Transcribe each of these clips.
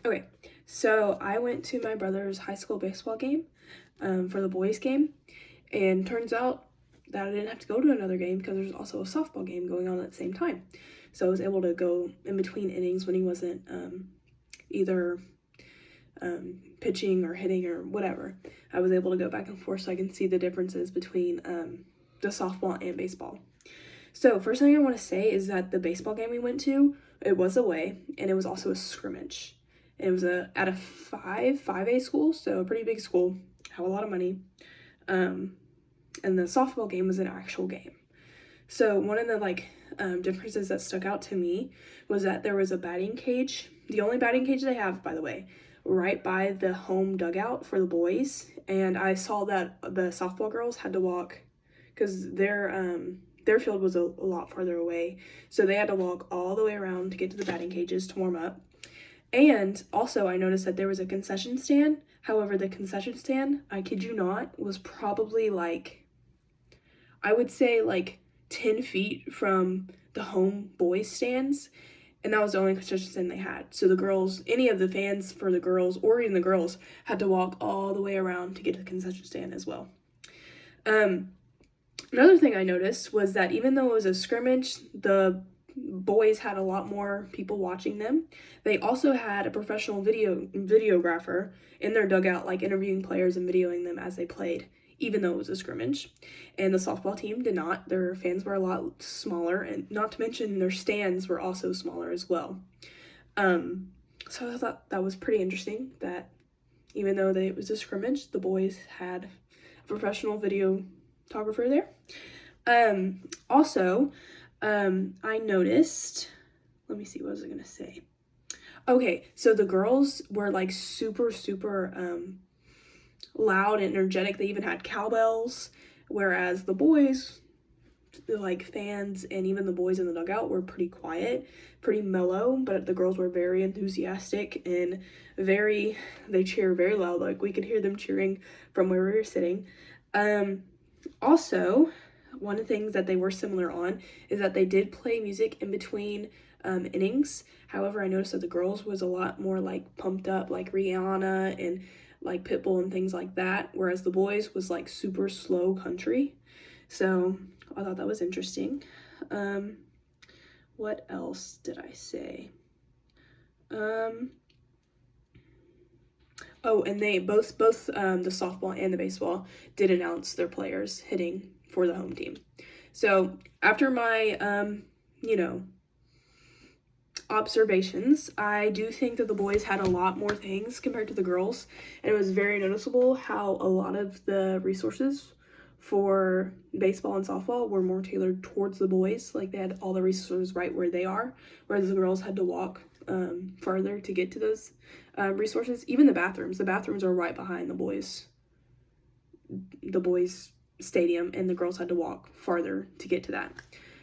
Okay, so I went to my brother's high school baseball game for the boys game, and turns out that I didn't have to go to another game because there's also a softball game going on at the same time. So I was able to go in between innings when he wasn't either pitching or hitting or whatever. I was able to go back and forth so I can see the differences between the softball and baseball. So first thing I want to say is that the baseball game we went to, it was away, and it was also a scrimmage. It was at a 5A school, so a pretty big school, have a lot of money. And the softball game was an actual game. So one of the differences that stuck out to me was that there was a batting cage, the only batting cage they have, by the way, right by the home dugout for the boys. And I saw that the softball girls had to walk because their field was a lot farther away. So they had to walk all the way around to get to the batting cages to warm up. And also I noticed that there was a concession stand. However, the concession stand, I kid you not, was probably I would say 10 feet from the home boys stands. And that was the only concession stand they had. So the girls, any of the fans for the girls, or even the girls, had to walk all the way around to get to the concession stand as well. Another thing I noticed was that even though it was a scrimmage, the boys had a lot more people watching them. They also had a professional videographer in their dugout, interviewing players and videoing them as they played, even though it was a scrimmage. And the softball team did not. Their fans were a lot smaller, and not to mention their stands were also smaller as well. So I thought that was pretty interesting that even though it was a scrimmage, the boys had a professional videographer there. Also, I noticed, let me see, what was I gonna say? Okay, so the girls were super loud and energetic. They even had cowbells, whereas the boys, fans and even the boys in the dugout, were pretty quiet, pretty mellow, but the girls were very enthusiastic and they cheer very loud. We could hear them cheering from where we were sitting. Also, one of the things that they were similar on is that they did play music in between innings. However, I noticed that the girls was a lot more pumped up, like Rihanna and Pitbull and things like that, whereas the boys was super slow country. So I thought that was interesting. What else did I say? Oh, and they both the softball and the baseball did announce their players hitting for the home team. So after my observations, I do think that the boys had a lot more things compared to the girls, and it was very noticeable how a lot of the resources for baseball and softball were more tailored towards the boys. They had all the resources right where they are, whereas the girls had to walk further to get to those resources. Even the bathrooms are right behind the boys stadium, and the girls had to walk farther to get to that.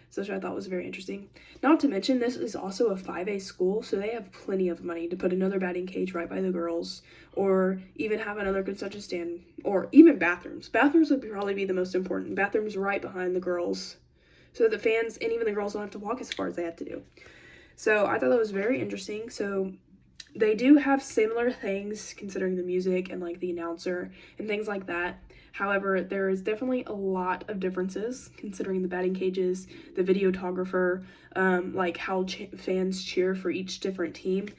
So which I thought was very interesting. Not to mention, this is also a 5A school, so they have plenty of money to put another batting cage right by the girls, or even have another concession stand, or even bathrooms. Bathrooms would probably be the most important. Bathrooms right behind the girls, so that the fans and even the girls don't have to walk as far as they have to do. So I thought that was very interesting. So they do have similar things considering the music and the announcer and things like that. However, there is definitely a lot of differences considering the batting cages, the videographer, how fans cheer for each different team,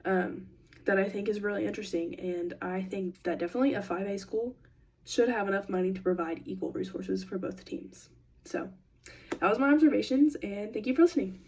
that I think is really interesting. And I think that definitely a 5A school should have enough money to provide equal resources for both teams. So that was my observations, and thank you for listening.